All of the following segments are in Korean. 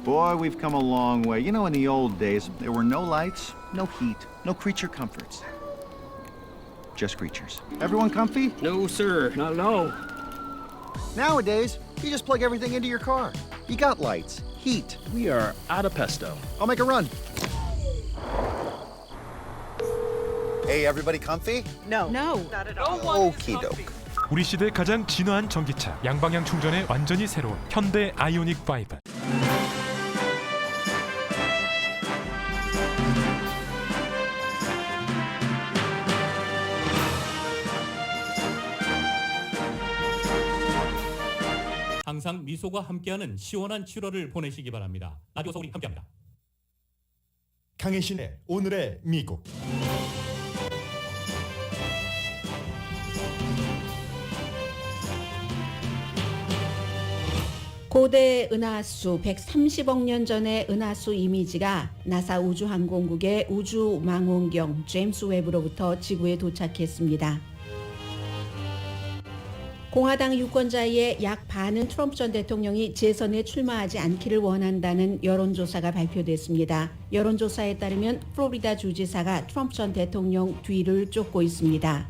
Boy, we've come a long way. You know, in the old days, there were no lights, no heat, no creature comforts. Just creatures. Everyone comfy? No, sir. Not at all. Nowadays, you just plug everything into your car. You got lights, heat. We are out of pesto. I'll make a run. Hey, everybody comfy? No. Not at all. Okie doke. 우리 시대 가장 진화한 전기차, 양방향 충전에 완전히 새로운 현대 아이오닉 5. 항상 미소가 함께하는 시원한 7월을 보내시기 바랍니다. 라디오 서울이 함께합니다. 강혜신의 오늘의 미국. 고대 은하수 130억 년 전의 은하수 이미지가 나사 우주항공국의 우주망원경 제임스 웹으로부터 지구에 도착했습니다. 공화당 유권자의 약 반은 트럼프 전 대통령이 재선에 출마하지 않기를 원한다는 여론조사가 발표됐습니다. 여론조사에 따르면 플로리다 주지사가 트럼프 전 대통령 뒤를 쫓고 있습니다.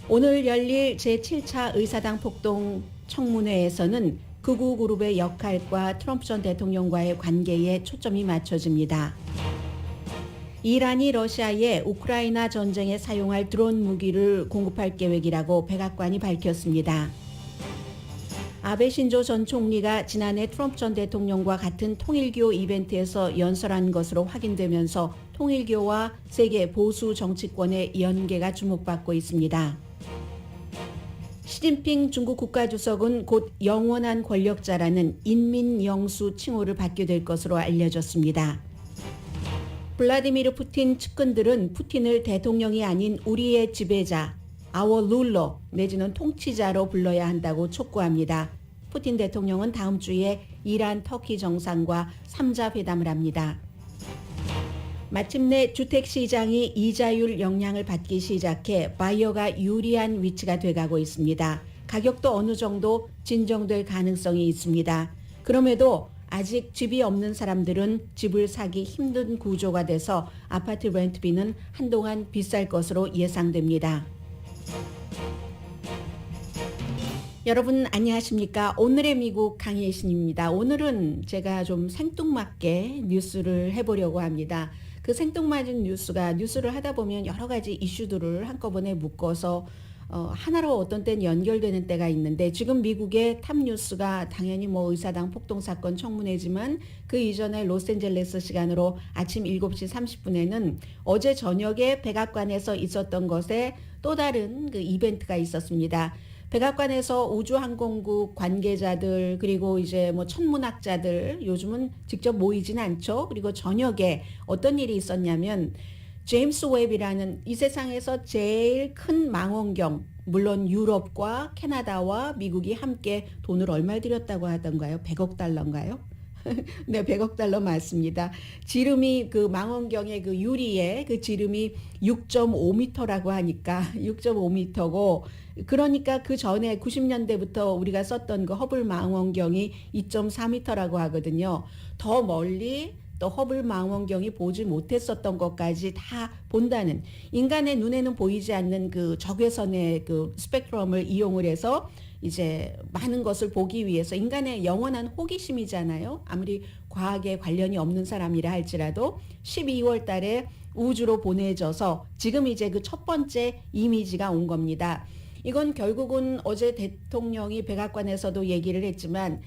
오늘 열릴 제7차 의사당 폭동 청문회에서는 극우 그룹의 역할과 트럼프 전 대통령과의 관계에 초점이 맞춰집니다. 이란이 러시아에 우크라이나 전쟁에 사용할 드론 무기를 공급할 계획이라고 백악관이 밝혔습니다. 아베 신조 전 총리가 지난해 트럼프 전 대통령과 같은 통일교 이벤트에서 연설한 것으로 확인되면서 통일교와 세계 보수 정치권의 연계가 주목받고 있습니다. 시진핑 중국 국가주석은 곧 영원한 권력자라는 인민영수 칭호를 받게 될 것으로 알려졌습니다. 블라디미르 푸틴 측근들은 푸틴을 대통령이 아닌 우리의 지배자, our ruler 내지는 통치자로 불러야 한다고 촉구합니다. 푸틴 대통령은 다음 주에 이란 터키 정상과 3자 회담을 합니다. 마침내 주택시장이 이자율 영향을 받기 시작해 바이어가 유리한 위치가 돼가고 있습니다. 가격도 어느 정도 진정될 가능성이 있습니다. 그럼에도 아직 집이 없는 사람들은 집을 사기 힘든 구조가 돼서 아파트 렌트비는 한동안 비쌀 것으로 예상됩니다. 여러분 안녕하십니까? 오늘의 미국 강혜신입니다. 오늘은 제가 좀 생뚱맞게 뉴스를 해보려고 합니다. 그 생뚱맞은 뉴스를 하다 보면 여러 가지 이슈들을 한꺼번에 묶어서 하나로 어떤 때는 연결되는 때가 있는데 지금 미국의 탑 뉴스가 당연히 의사당 폭동 사건 청문회지만 그 이전에 로스앤젤레스 시간으로 아침 7시 30분에는 어제 저녁에 백악관에서 있었던 것에 또 다른 그 이벤트가 있었습니다. 백악관에서 우주항공국 관계자들 그리고 이제 천문학자들 요즘은 직접 모이진 않죠. 그리고 저녁에 어떤 일이 있었냐면 제임스 웹이라는 이 세상에서 제일 큰 망원경, 물론 유럽과 캐나다와 미국이 함께 돈을 얼마 들였다고 하던가요? 100억 달러인가요? 네, 100억 달러 맞습니다. 지름이 그 망원경의 그 유리에 그 지름이 6.5m라고 하니까 6.5m고 그러니까 그 전에 90년대부터 우리가 썼던 그 허블 망원경이 2.4m라고 하거든요. 더 멀리 또 허블 망원경이 보지 못했었던 것까지 다 본다는 인간의 눈에는 보이지 않는 그 적외선의 그 스펙트럼을 이용을 해서 이제 많은 것을 보기 위해서 인간의 영원한 호기심이잖아요. 아무리 과학에 관련이 없는 사람이라 할지라도 12월 달에 우주로 보내져서 지금 이제 그 첫 번째 이미지가 온 겁니다. 이건 결국은 어제 대통령이 백악관에서도 얘기를 했지만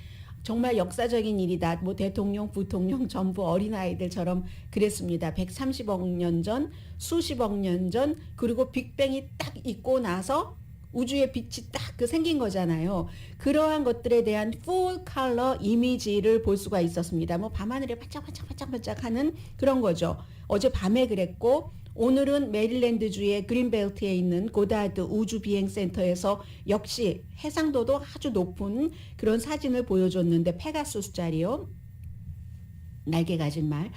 정말 역사적인 일이다. 대통령, 부통령 전부 어린아이들처럼 그랬습니다. 130억 년 전, 수십억 년 전, 그리고 빅뱅이 딱 있고 나서 우주의 빛이 딱 생긴 거잖아요. 그러한 것들에 대한 full color 이미지를 볼 수가 있었습니다. 밤하늘에 반짝반짝반짝반짝하는 그런 거죠. 어제 밤에 그랬고 오늘은 메릴랜드주의 그린벨트에 있는 고다드 우주비행센터에서 역시 해상도도 아주 높은 그런 사진을 보여줬는데 페가수스짜리요. 날개 가진 말.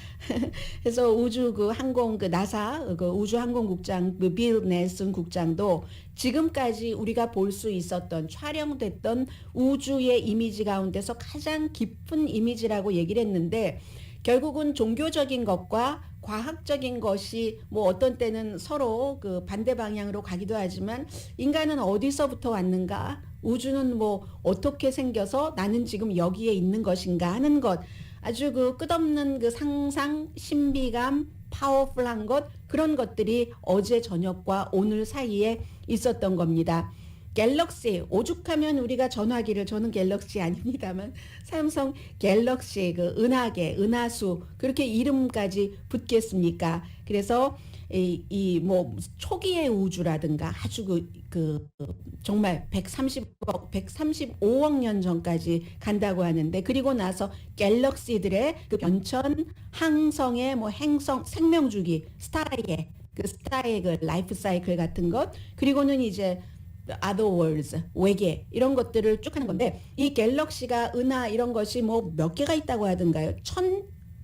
그래서 우주 그 항공 그 나사 그 우주 항공국장 그 빌 넬슨 국장도 지금까지 우리가 볼 수 있었던 촬영됐던 우주의 이미지 가운데서 가장 깊은 이미지라고 얘기를 했는데 결국은 종교적인 것과 과학적인 것이 뭐 어떤 때는 서로 그 반대 방향으로 가기도 하지만 인간은 어디서부터 왔는가? 우주는 뭐 어떻게 생겨서 나는 지금 여기에 있는 것인가 하는 것. 아주 그 끝없는 그 상상, 신비감, 파워풀한 것 그런 것들이 어제 저녁과 오늘 사이에 있었던 겁니다. 갤럭시 오죽하면 우리가 전화기를 저는 갤럭시 아닙니다만 삼성 갤럭시 그 은하계, 은하수 그렇게 이름까지 붙겠습니까? 그래서 이 뭐 초기의 우주라든가 아주 그 정말 135억 년 전까지 간다고 하는데 그리고 나서 갤럭시들의 그 변천, 항성의 뭐 행성, 생명주기, 스타의 그 라이프 사이클 같은 것 그리고는 이제 other worlds, 외계 이런 것들을 쭉 하는 건데 이 갤럭시가 은하 이런 것이 뭐 몇 개가 있다고 하던가요?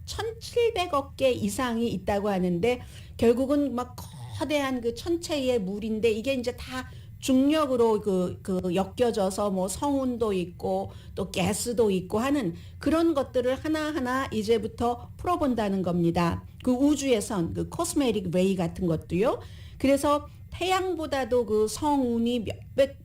1700억 개 이상이 있다고 하는데 결국은 막 거대한 그 천체의 물인데 이게 이제 다 중력으로 그 엮여져서 뭐 성운도 있고 또 가스도 있고 하는 그런 것들을 하나하나 이제부터 풀어본다는 겁니다. 그 우주에선 그 코스메틱 레이 같은 것도요. 그래서 태양보다도 그 성운이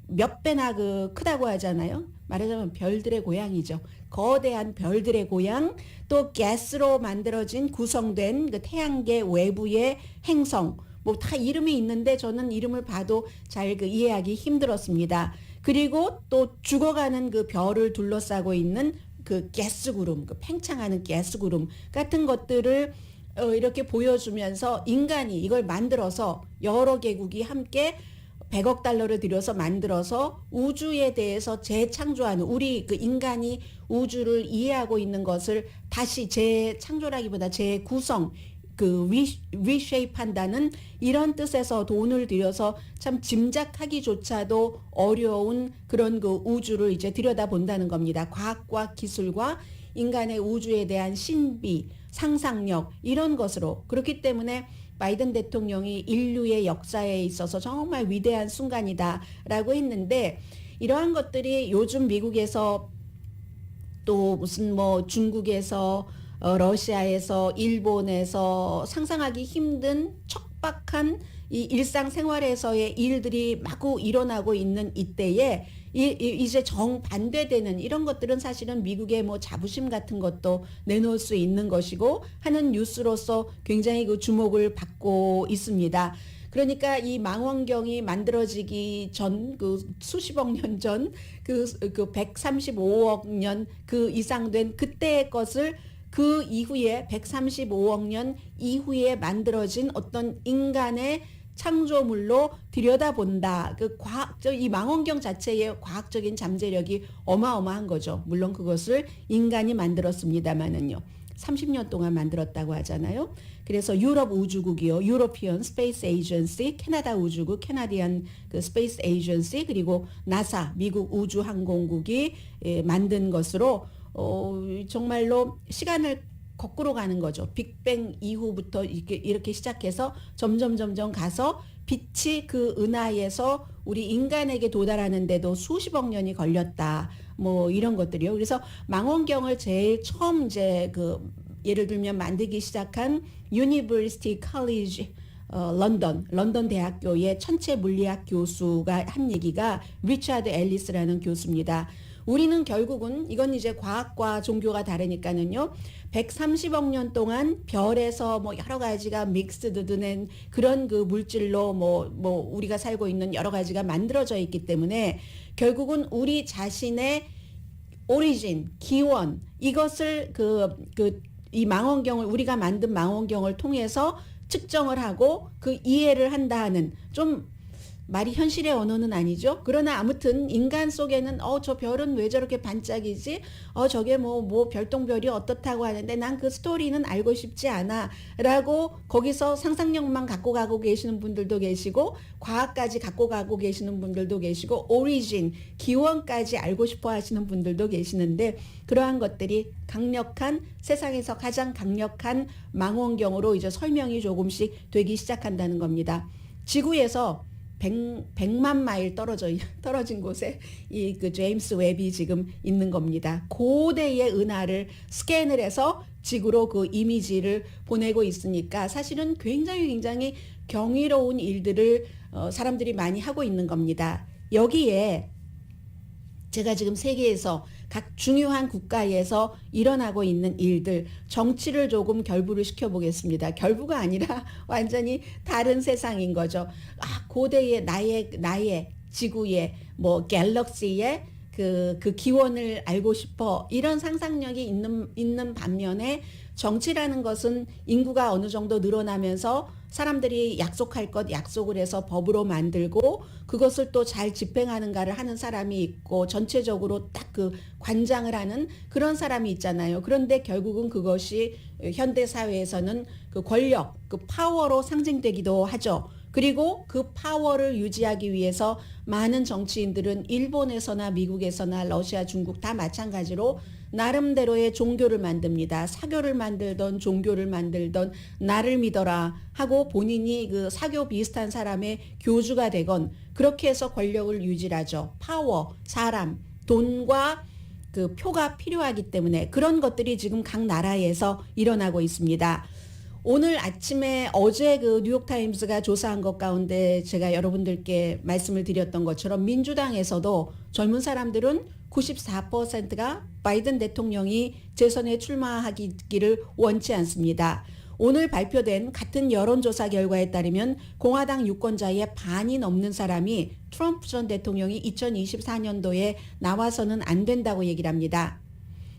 몇 배나 그 크다고 하잖아요. 말하자면 별들의 고향이죠. 거대한 별들의 고향, 또 가스로 만들어진 구성된 그 태양계 외부의 행성, 뭐 다 이름이 있는데 저는 이름을 봐도 잘 그 이해하기 힘들었습니다. 그리고 또 죽어가는 그 별을 둘러싸고 있는 그 가스 구름, 그 팽창하는 가스 구름 같은 것들을 이렇게 보여주면서 인간이 이걸 만들어서 여러 개국이 함께 100억 달러를 들여서 만들어서 우주에 대해서 재창조하는 우리 그 인간이 우주를 이해하고 있는 것을 다시 재창조라기보다 재구성 그 리쉐이프 한다는 이런 뜻에서 돈을 들여서 참 짐작하기조차도 어려운 그런 그 우주를 이제 들여다본다는 겁니다. 과학과 기술과 인간의 우주에 대한 신비, 상상력 이런 것으로 그렇기 때문에 바이든 대통령이 인류의 역사에 있어서 정말 위대한 순간이다라고 했는데 이러한 것들이 요즘 미국에서 또 무슨 뭐 중국에서 러시아에서 일본에서 상상하기 힘든 척박한 이 일상생활에서의 일들이 마구 일어나고 있는 이때에 이제 정반대되는 이런 것들은 사실은 미국의 뭐 자부심 같은 것도 내놓을 수 있는 것이고 하는 뉴스로서 굉장히 그 주목을 받고 있습니다. 그러니까 이 망원경이 만들어지기 전 그 수십억 년 전 그 135억 년 그 이상 된 그때의 것을 그 이후에 135억 년 이후에 만들어진 어떤 인간의 창조물로 들여다본다. 그 과학적 이 망원경 자체의 과학적인 잠재력이 어마어마한 거죠. 물론 그것을 인간이 만들었습니다마는요. 30년 동안 만들었다고 하잖아요. 그래서 유럽 우주국이요. 유로피언 스페이스 에이전시, 캐나다 우주국, 캐나디안 그 스페이스 에이전시 그리고 나사 미국 우주항공국이 만든 것으로 정말로 시간을 거꾸로 가는 거죠. 빅뱅 이후부터 이렇게 시작해서 점점 가서 빛이 그 은하에서 우리 인간에게 도달하는데도 수십억 년이 걸렸다. 뭐 이런 것들이요. 그래서 망원경을 제일 처음 이제 그 예를 들면 만들기 시작한 유니버시티 컬리지 런던 대학교의 천체 물리학 교수가 한 얘기가 리차드 앨리스라는 교수입니다. 우리는 결국은 이건 이제 과학과 종교가 다르니까는요. 130억 년 동안 별에서 뭐 여러 가지가 믹스드 된 그런 그 물질로 뭐 우리가 살고 있는 여러 가지가 만들어져 있기 때문에 결국은 우리 자신의 오리진, 기원 이것을 이 망원경을 우리가 만든 망원경을 통해서 측정을 하고 그 이해를 한다 하는 좀 말이 현실의 언어는 아니죠. 그러나 아무튼 인간 속에는 저 별은 왜 저렇게 반짝이지? 저게 뭐 별똥별이 어떻다고 하는데 난 그 스토리는 알고 싶지 않아. 라고 거기서 상상력만 갖고 가고 계시는 분들도 계시고 과학까지 갖고 가고 계시는 분들도 계시고 오리진, 기원까지 알고 싶어 하시는 분들도 계시는데 그러한 것들이 강력한 세상에서 가장 강력한 망원경으로 이제 설명이 조금씩 되기 시작한다는 겁니다. 지구에서 100만 마일 떨어진 곳에 이 그 제임스 웹이 지금 있는 겁니다. 고대의 은하를 스캔을 해서 지구로 그 이미지를 보내고 있으니까 사실은 굉장히 경이로운 일들을 사람들이 많이 하고 있는 겁니다. 여기에 제가 지금 세계에서 각 중요한 국가에서 일어나고 있는 일들, 정치를 조금 결부를 시켜보겠습니다. 결부가 아니라 완전히 다른 세상인 거죠. 고대의 나의 지구의 뭐 갤럭시의 그 기원을 알고 싶어 이런 상상력이 있는 반면에 정치라는 것은 인구가 어느 정도 늘어나면서 사람들이 약속할 것 약속을 해서 법으로 만들고 그것을 또 잘 집행하는가를 하는 사람이 있고 전체적으로 딱 그 관장을 하는 그런 사람이 있잖아요. 그런데 결국은 그것이 현대 사회에서는 그 권력, 그 파워로 상징되기도 하죠. 그리고 그 파워를 유지하기 위해서 많은 정치인들은 일본에서나 미국에서나 러시아, 중국 다 마찬가지로 나름대로의 종교를 만듭니다. 사교를 만들던 종교를 만들던 나를 믿어라 하고 본인이 그 사교 비슷한 사람의 교주가 되건 그렇게 해서 권력을 유지하죠. 파워, 사람, 돈과 그 표가 필요하기 때문에 그런 것들이 지금 각 나라에서 일어나고 있습니다. 오늘 아침에 어제 그 뉴욕타임스가 조사한 것 가운데 제가 여러분들께 말씀을 드렸던 것처럼 민주당에서도 젊은 사람들은 94%가 바이든 대통령이 재선에 출마하기를 원치 않습니다. 오늘 발표된 같은 여론조사 결과에 따르면 공화당 유권자의 반이 넘는 사람이 트럼프 전 대통령이 2024년도에 나와서는 안 된다고 얘기를 합니다.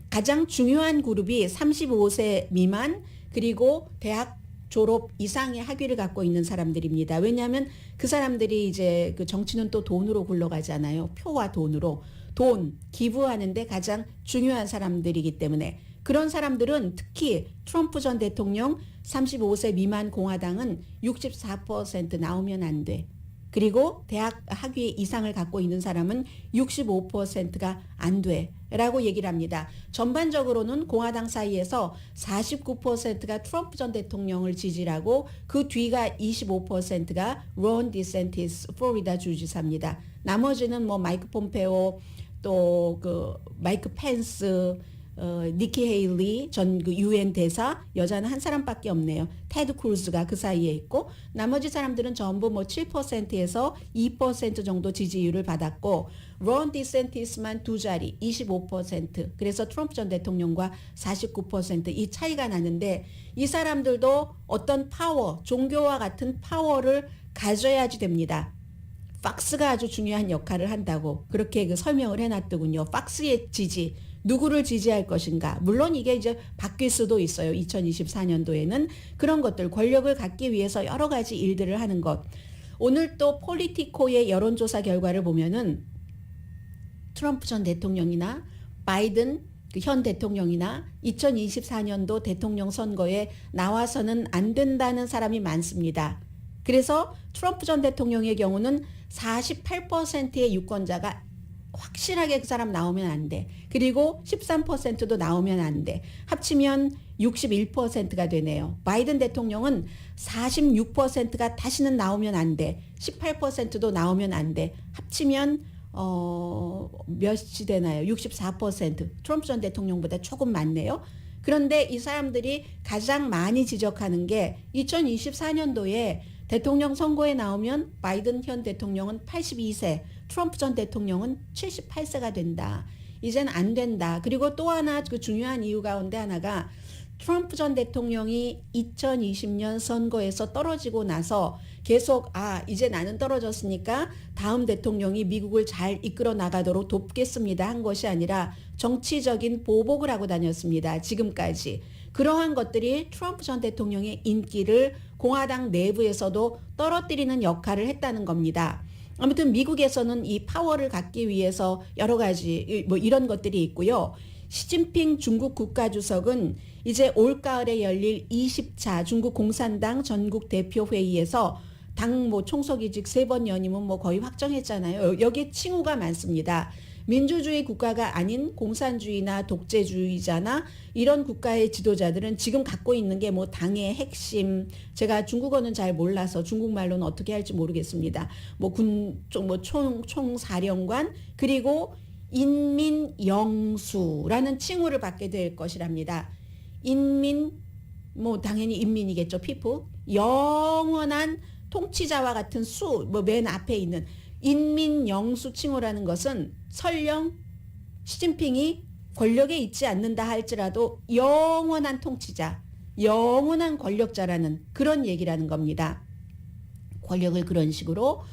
가장 중요한 그룹이 35세 미만 그리고 대학 졸업 이상의 학위를 갖고 있는 사람들입니다. 왜냐하면 그 사람들이 이제 그 정치는 또 돈으로 굴러가잖아요. 표와 돈으로. 돈, 기부하는데 가장 중요한 사람들이기 때문에 그런 사람들은 특히 트럼프 전 대통령 35세 미만 공화당은 64% 나오면 안 돼. 그리고 대학 학위 이상을 갖고 있는 사람은 65%가 안 돼. 라고 얘기를 합니다. 전반적으로는 공화당 사이에서 49%가 트럼프 전 대통령을 지지하고 그 뒤가 25%가 론 디센티스 플로리다 주지사입니다. 나머지는 뭐 마이크 폼페오 또 그 마이크 펜스 니키 헤일리 전 그 UN 대사 여자는 한 사람밖에 없네요. 테드 크루즈가 그 사이에 있고 나머지 사람들은 전부 뭐 7%에서 2% 정도 지지율을 받았고 론 디센티스만 두 자리 25% 그래서 트럼프 전 대통령과 49% 차이가 나는데 이 사람들도 어떤 파워 종교와 같은 파워를 가져야지 됩니다. 팍스가 아주 중요한 역할을 한다고 그렇게 그 설명을 해놨더군요. 팍스의 지지 누구를 지지할 것인가. 물론 이게 이제 바뀔 수도 있어요. 2024년도에는 그런 것들 권력을 갖기 위해서 여러 가지 일들을 하는 것. 오늘 또 폴리티코의 여론조사 결과를 보면은 트럼프 전 대통령이나 바이든 그 현 대통령이나 2024년도 대통령 선거에 나와서는 안 된다는 사람이 많습니다. 그래서 트럼프 전 대통령의 경우는 48%의 유권자가 확실하게 그 사람 나오면 안 돼. 그리고 13%도 나오면 안 돼. 합치면 61%가 되네요. 바이든 대통령은 46%가 다시는 나오면 안 돼. 18%도 나오면 안 돼. 합치면 몇이 되나요? 64%. 트럼프 전 대통령보다 조금 많네요. 그런데 이 사람들이 가장 많이 지적하는 게 2024년도에 대통령 선거에 나오면 바이든 현 대통령은 82세, 트럼프 전 대통령은 78세가 된다. 이젠 안 된다. 그리고 또 하나 그 중요한 이유 가운데 하나가 트럼프 전 대통령이 2020년 선거에서 떨어지고 나서 계속 이제 나는 떨어졌으니까 다음 대통령이 미국을 잘 이끌어 나가도록 돕겠습니다 한 것이 아니라 정치적인 보복을 하고 다녔습니다. 지금까지. 그러한 것들이 트럼프 전 대통령의 인기를 공화당 내부에서도 떨어뜨리는 역할을 했다는 겁니다. 아무튼 미국에서는 이 파워를 갖기 위해서 여러 가지 뭐 이런 것들이 있고요. 시진핑 중국 국가주석은 이제 올가을에 열릴 20차 중국 공산당 전국 대표회의에서 당 뭐 총서기직 3번 연임은 뭐 거의 확정했잖아요. 여기에 칭호가 많습니다. 민주주의 국가가 아닌 공산주의나 독재주의자나 이런 국가의 지도자들은 지금 갖고 있는 게 뭐 당의 핵심, 제가 중국어는 잘 몰라서 중국말로는 어떻게 할지 모르겠습니다. 뭐 총사령관 그리고 인민영수라는 칭호를 받게 될 것이랍니다. 인민, 뭐 당연히 인민이겠죠. people. 영원한 통치자와 같은 수, 뭐 맨 앞에 있는 인민영수 칭호라는 것은 설령 시진핑이 권력에 있지 않는다 할지라도 영원한 통치자, 영원한 권력자라는 그런 얘기라는 겁니다. 권력을 그런 식으로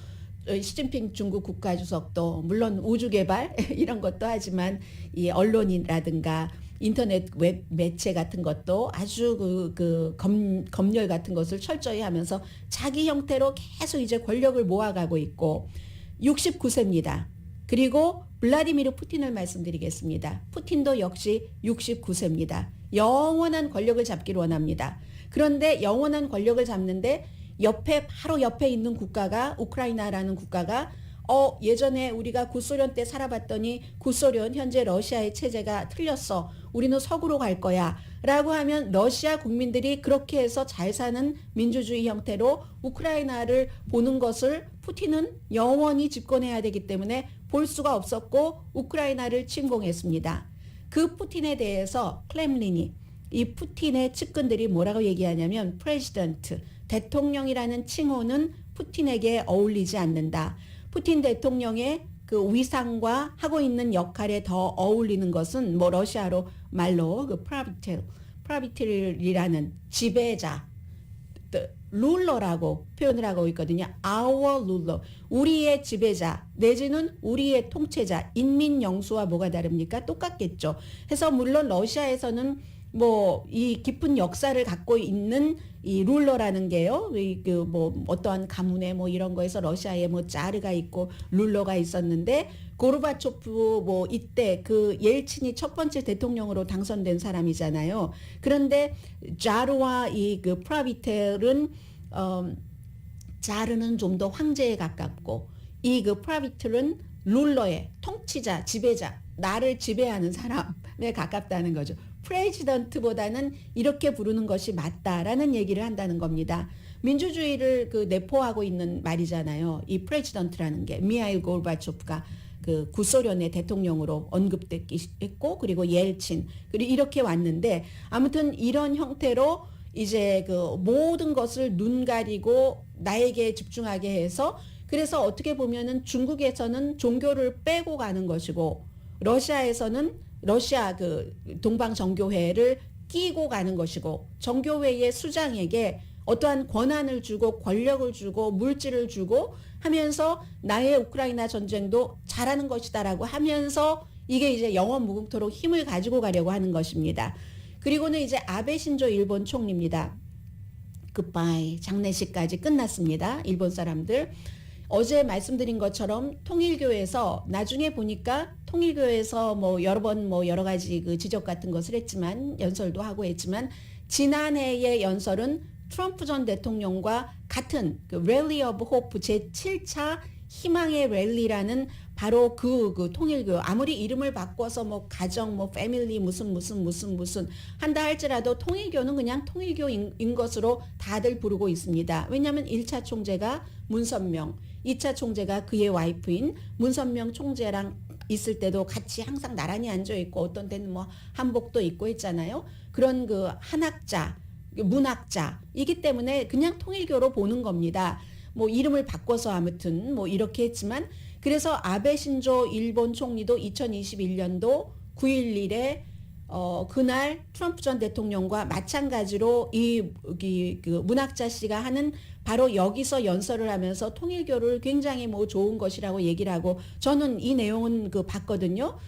시진핑 중국 국가주석도 물론 우주개발 이런 것도 하지만 이 언론이라든가 인터넷 웹 매체 같은 것도 아주 검열 같은 것을 철저히 하면서 자기 형태로 계속 이제 권력을 모아가고 있고 69세입니다. 그리고 블라디미르 푸틴을 말씀드리겠습니다. 푸틴도 역시 69세입니다. 영원한 권력을 잡기를 원합니다. 그런데 영원한 권력을 잡는데 바로 옆에 있는 국가가 우크라이나라는 국가가 예전에 우리가 구소련 때 살아봤더니 구소련 현재 러시아의 체제가 틀렸어. 우리는 서구로 갈 거야. 라고 하면 러시아 국민들이 그렇게 해서 잘 사는 민주주의 형태로 우크라이나를 보는 것을 푸틴은 영원히 집권해야 되기 때문에 볼 수가 없었고 우크라이나를 침공했습니다. 그 푸틴에 대해서 클렘린이 이 푸틴의 측근들이 뭐라고 얘기하냐면 프레지던트, 대통령이라는 칭호는 푸틴에게 어울리지 않는다. 푸틴 대통령의 그 위상과 하고 있는 역할에 더 어울리는 것은 뭐 러시아로 말로 그 프라비텔이라는 지배자, 룰러라고 표현을 하고 있거든요. Our ruler, 우리의 지배자 내지는 우리의 통치자, 인민영수와 뭐가 다릅니까? 똑같겠죠. 해서 물론 러시아에서는 뭐 이 깊은 역사를 갖고 있는 이 룰러라는 게요. 뭐 어떠한 가문에 뭐 이런 거에서 러시아에 뭐 자르가 있고 룰러가 있었는데 고르바초프 뭐 이때 그 옐친이 첫 번째 대통령으로 당선된 사람이잖아요. 그런데 자르와 이 그 프라비텔은 자르는 좀 더 황제에 가깝고 이 그 프라비텔은 룰러의 통치자, 지배자, 나를 지배하는 사람에 가깝다는 거죠. 프레지던트보다는 이렇게 부르는 것이 맞다라는 얘기를 한다는 겁니다. 민주주의를 그 내포하고 있는 말이잖아요. 이 프레지던트라는 게 미하일 고르바초프가 그 구소련의 대통령으로 언급됐기 했고 그리고 옐친 그리고 이렇게 왔는데 아무튼 이런 형태로 이제 그 모든 것을 눈 가리고 나에게 집중하게 해서 그래서 어떻게 보면은 중국에서는 종교를 빼고 가는 것이고 러시아에서는 러시아 그 동방정교회를 끼고 가는 것이고 정교회의 수장에게 어떠한 권한을 주고 권력을 주고 물질을 주고 하면서 나의 우크라이나 전쟁도 잘하는 것이다라고 하면서 이게 이제 영원 무궁토록 힘을 가지고 가려고 하는 것입니다. 그리고는 이제 아베 신조 일본 총리입니다. 굿바이 장례식까지 끝났습니다. 일본 사람들. 어제 말씀드린 것처럼 통일교에서 나중에 보니까 통일교에서 뭐 여러 번 뭐 여러 가지 그 지적 같은 것을 했지만 연설도 하고 했지만 지난해의 연설은 트럼프 전 대통령과 같은 그 랠리 오브 호프 제7차 희망의 랠리라는 바로 그 통일교 아무리 이름을 바꿔서 뭐 가정 뭐 패밀리 무슨 한다 할지라도 통일교는 그냥 통일교인 것으로 다들 부르고 있습니다. 왜냐하면 1차 총재가 문선명 2차 총재가 그의 와이프인 문선명 총재랑 있을 때도 같이 항상 나란히 앉아 있고 어떤 때는 뭐 한복도 입고 했잖아요. 그런 그 한학자, 문학자이기 때문에 그냥 통일교로 보는 겁니다. 뭐 이름을 바꿔서 아무튼 뭐 이렇게 했지만 그래서 아베 신조 일본 총리도 2021년도 9.11에 그날 트럼프 전 대통령과 마찬가지로 그 문학자 씨가 하는 바로 여기서 연설을 하면서 통일교를 굉장히 뭐 좋은 것이라고 얘기를 하고 저는 이 내용은 그 봤거든요.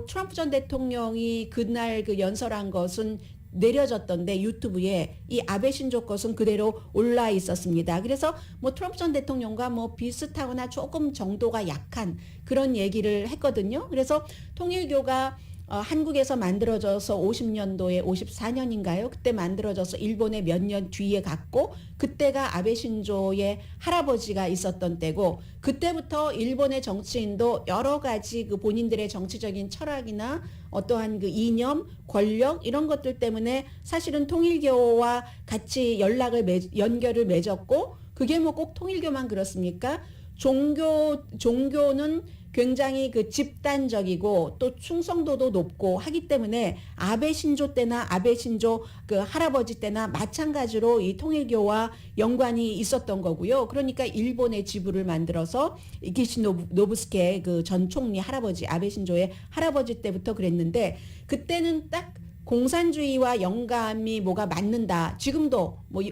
트럼프 전 대통령이 그날 그 연설한 것은 내려졌던데 유튜브에 이 아베 신조 것은 그대로 올라 있었습니다. 그래서 뭐 트럼프 전 대통령과 뭐 비슷하거나 조금 정도가 약한 그런 얘기를 했거든요. 그래서 통일교가 한국에서 만들어져서 50년도에 54년인가요? 그때 만들어져서 일본에 몇 년 뒤에 갔고 그때가 아베 신조의 할아버지가 있었던 때고 그때부터 일본의 정치인도 여러 가지 그 본인들의 정치적인 철학이나 어떠한 그 이념, 권력 이런 것들 때문에 사실은 통일교와 같이 연결을 맺었고 그게 뭐 꼭 통일교만 그렇습니까? 종교는 굉장히 그 집단적이고 또 충성도도 높고 하기 때문에 아베 신조 때나 아베 신조 그 할아버지 때나 마찬가지로 이 통일교와 연관이 있었던 거고요. 그러니까 일본의 지부를 만들어서 이기시 노부스케 그 전 총리 할아버지 아베 신조의 할아버지 때부터 그랬는데 그때는 딱 공산주의와 영감이 뭐가 맞는다. 지금도 뭐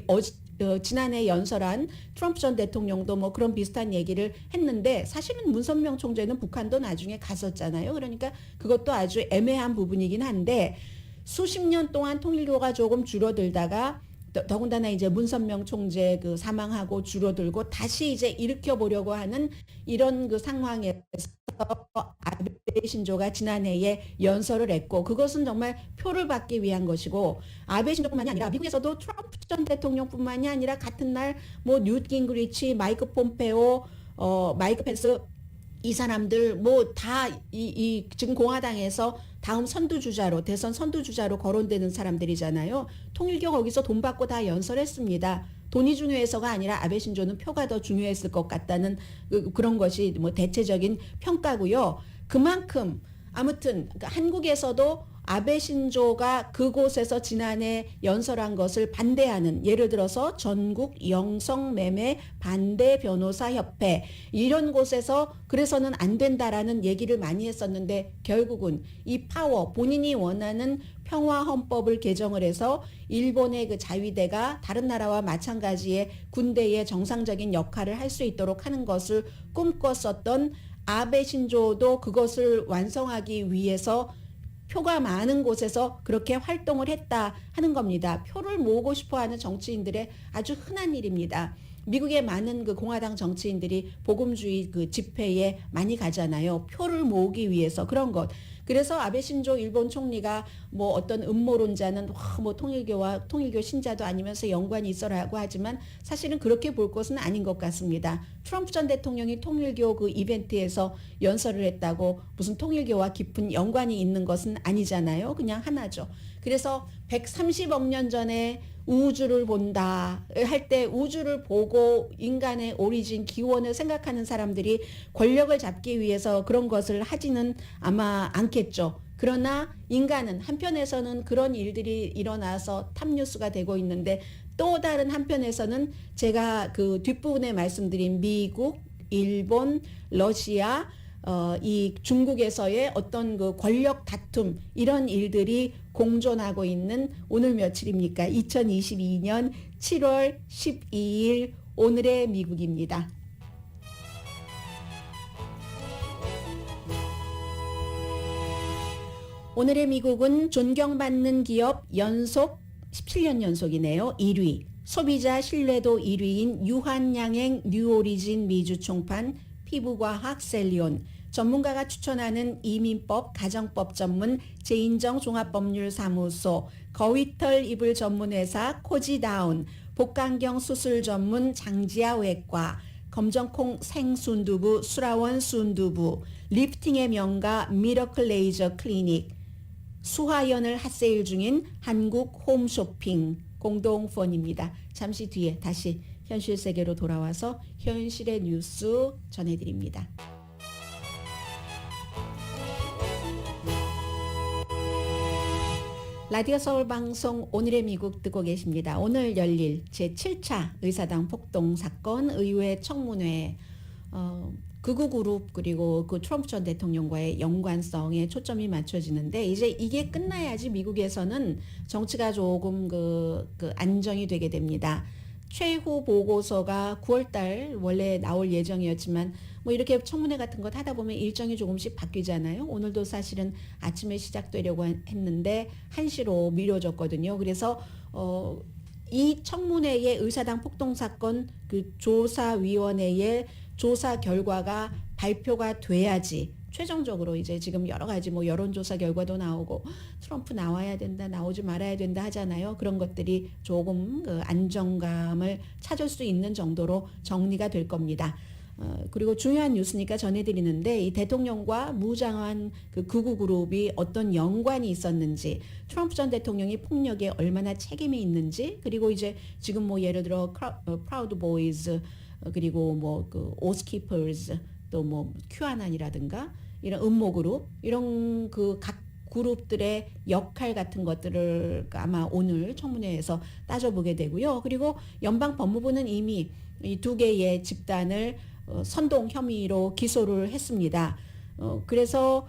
지난해 연설한 트럼프 전 대통령도 뭐 그런 비슷한 얘기를 했는데 사실은 문선명 총재는 북한도 나중에 갔었잖아요. 그러니까 그것도 아주 애매한 부분이긴 한데 수십 년 동안 통일교가 조금 줄어들다가 더군다나 이제 문선명 총재 그 사망하고 줄어들고 다시 이제 일으켜 보려고 하는 이런 그 상황에서 아베 신조가 지난해에 연설을 했고 그것은 정말 표를 받기 위한 것이고 아베 신조뿐만이 아니라 미국에서도 트럼프 전 대통령뿐만이 아니라 같은 날 뭐 뉴트 깅그리치, 마이크 폼페오, 마이크 펜스 이 사람들 뭐 다 지금 공화당에서 다음 선두주자로 대선 선두주자로 거론되는 사람들이잖아요. 통일교 거기서 돈 받고 다 연설했습니다. 돈이 중요해서가 아니라 아베 신조는 표가 더 중요했을 것 같다는 그런 것이 뭐 대체적인 평가고요. 그만큼 아무튼 한국에서도 아베 신조가 그곳에서 지난해 연설한 것을 반대하는 예를 들어서 전국 영성매매 반대 변호사 협회 이런 곳에서 그래서는 안 된다라는 얘기를 많이 했었는데 결국은 이 파워 본인이 원하는 평화 헌법을 개정을 해서 일본의 그 자위대가 다른 나라와 마찬가지의 군대의 정상적인 역할을 할 수 있도록 하는 것을 꿈꿨었던 아베 신조도 그것을 완성하기 위해서 표가 많은 곳에서 그렇게 활동을 했다 하는 겁니다. 표를 모으고 싶어하는 정치인들의 아주 흔한 일입니다. 미국의 많은 그 공화당 정치인들이 복음주의 그 집회에 많이 가잖아요. 표를 모으기 위해서 그런 것. 그래서 아베 신조 일본 총리가 뭐 어떤 음모론자는 뭐 통일교 신자도 아니면서 연관이 있어라고 하지만 사실은 그렇게 볼 것은 아닌 것 같습니다. 트럼프 전 대통령이 통일교 그 이벤트에서 연설을 했다고 무슨 통일교와 깊은 연관이 있는 것은 아니잖아요. 그냥 하나죠. 그래서 130억 년 전에 우주를 본다 할 때 우주를 보고 인간의 오리진 기원을 생각하는 사람들이 권력을 잡기 위해서 그런 것을 하지는 아마 않겠죠. 그러나 인간은 한편에서는 그런 일들이 일어나서 탑뉴스가 되고 있는데 또 다른 한편에서는 제가 그 뒷부분에 말씀드린 미국, 일본, 러시아 이 중국에서의 어떤 그 권력 다툼 이런 일들이 공존하고 있는 오늘 며칠입니까? 2022년 7월 12일 오늘의 미국입니다. 오늘의 미국은 존경받는 기업 연속 17년 연속이네요. 1위. 소비자 신뢰도 1위인 유한양행 뉴오리진 미주 총판 피부과학 셀리온, 전문가가 추천하는 이민법, 가정법 전문 제인정 종합법률사무소, 거위털 이불 전문회사 코지다운, 복강경 수술 전문 장지아 외과, 검정콩 생순두부 수라원 순두부, 리프팅의 명가 미러클 레이저 클리닉, 수화연을 핫세일 중인 한국 홈쇼핑 공동펀입니다. 잠시 뒤에 다시 현실 세계로 돌아와서 현실의 뉴스 전해드립니다. 라디오 서울 방송 오늘의 미국 듣고 계십니다. 오늘 열릴 제7차 의사당 폭동 사건 의회 청문회 극우그룹 그리고 그 트럼프 전 대통령과의 연관성에 초점이 맞춰지는데 이제 이게 끝나야지 미국에서는 정치가 조금 그 안정이 되게 됩니다. 최후 보고서가 9월달 원래 나올 예정이었지만 뭐 이렇게 청문회 같은 거 하다 보면 일정이 조금씩 바뀌잖아요. 오늘도 사실은 아침에 시작되려고 했는데 1시로 미뤄졌거든요. 그래서 이 청문회의 의사당 폭동 사건 그 조사위원회의 조사 결과가 발표가 돼야지 최종적으로 이제 지금 여러 가지 뭐 여론조사 결과도 나오고 트럼프 나와야 된다, 나오지 말아야 된다 하잖아요. 그런 것들이 조금 그 안정감을 찾을 수 있는 정도로 정리가 될 겁니다. 그리고 중요한 뉴스니까 전해드리는데 이 대통령과 무장한 그 극우 그룹이 어떤 연관이 있었는지, 트럼프 전 대통령이 폭력에 얼마나 책임이 있는지, 그리고 이제 지금 뭐 예를 들어 프라우드 보이즈, 그리고 뭐 그 오스키퍼즈, 또 뭐 큐아난이라든가 이런 음모 그룹, 이런 그 각 그룹들의 역할 같은 것들을 아마 오늘 청문회에서 따져보게 되고요. 그리고 연방 법무부는 이미 이 두 개의 집단을 선동 혐의로 기소를 했습니다. 그래서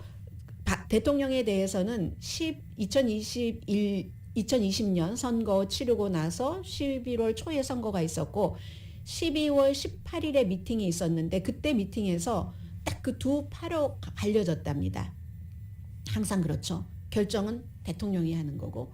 대통령에 대해서는 2020년 선거 치르고 나서 11월 초에 선거가 있었고 12월 18일에 미팅이 있었는데 그때 미팅에서 딱 그 두 파로 갈려졌답니다. 항상 그렇죠. 결정은 대통령이 하는 거고,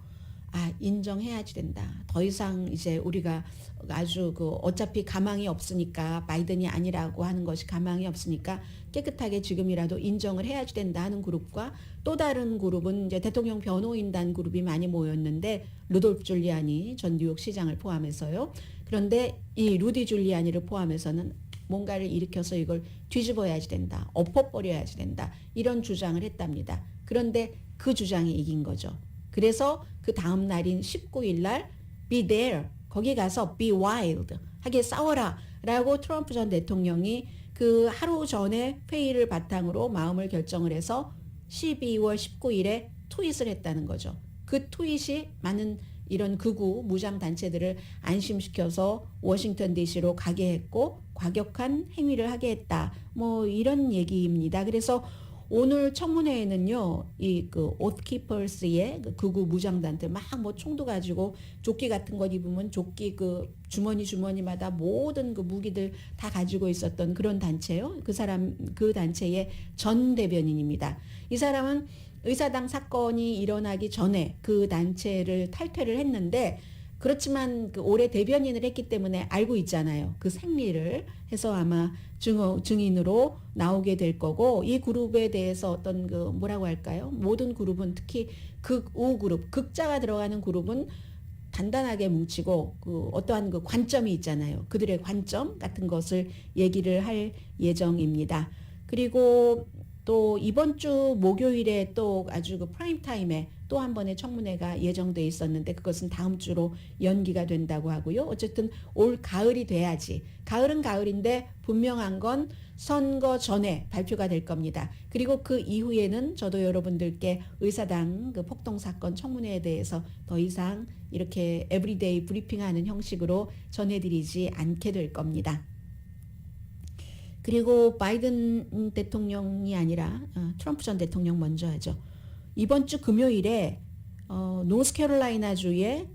인정해야지 된다. 더 이상 이제 우리가 아주 그 어차피 가망이 없으니까, 바이든이 아니라고 하는 것이 가망이 없으니까 깨끗하게 지금이라도 인정을 해야지 된다 하는 그룹과, 또 다른 그룹은 이제 대통령 변호인단 그룹이 많이 모였는데 루돌프 줄리아니 전 뉴욕 시장을 포함해서요. 그런데 이 루디 줄리아니를 포함해서는 뭔가를 일으켜서 이걸 뒤집어야지 된다, 엎어버려야지 된다, 이런 주장을 했답니다. 그런데 그 주장이 이긴 거죠. 그래서 그 다음 날인 19일 날 be there, 거기 가서 be wild 하게 싸워라 라고 트럼프 전 대통령이 그 하루 전에 회의를 바탕으로 마음을 결정을 해서 12월 19일에 트윗을 했다는 거죠. 그 트윗이 많은 이런 극우 무장 단체들을 안심시켜서 워싱턴 DC로 가게 했고 과격한 행위를 하게 했다. 뭐 이런 얘기입니다. 그래서 오늘 청문회에는요, 이 그 오스키퍼스의 그 극우 무장단들 막 뭐 총도 가지고 조끼 같은 것 입으면 조끼 그 주머니마다 모든 그 무기들 다 가지고 있었던 그런 단체요. 그 단체의 전 대변인입니다. 이 사람은 의사당 사건이 일어나기 전에 그 단체를 탈퇴를 했는데, 그렇지만 그 올해 대변인을 했기 때문에 알고 있잖아요. 그 생리를 해서 아마 증인으로 나오게 될 거고, 이 그룹에 대해서 어떤 그 뭐라고 할까요? 모든 그룹은 특히 극우 그룹, 극자가 들어가는 그룹은 단단하게 뭉치고 그 어떠한 그 관점이 있잖아요. 그들의 관점 같은 것을 얘기를 할 예정입니다. 그리고 또 이번 주 목요일에 또 아주 그 프라임 타임에 또 한 번의 청문회가 예정돼 있었는데 그것은 다음 주로 연기가 된다고 하고요. 어쨌든 올 가을이 돼야지. 가을은 가을인데 분명한 건 선거 전에 발표가 될 겁니다. 그리고 그 이후에는 저도 여러분들께 의사당 그 폭동 사건 청문회에 대해서 더 이상 이렇게 에브리데이 브리핑하는 형식으로 전해드리지 않게 될 겁니다. 그리고 바이든 대통령이 아니라 트럼프 전 대통령 먼저 하죠. 이번 주 금요일에 노스캐롤라이나주의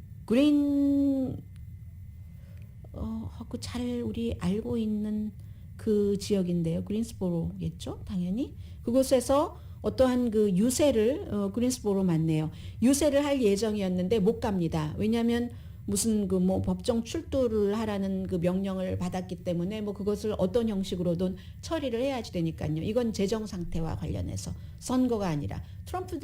잘 우리 알고 있는 그 지역인데요. 그린스보로겠죠, 당연히. 그곳에서 어떠한 그 유세를 그린스보로 맞네요. 유세를 할 예정이었는데 못 갑니다. 왜냐하면 무슨 그 뭐 법정 출두를 하라는 그 명령을 받았기 때문에 뭐 그것을 어떤 형식으로든 처리를 해야지 되니까요. 이건 재정 상태와 관련해서 선거가 아니라 트럼프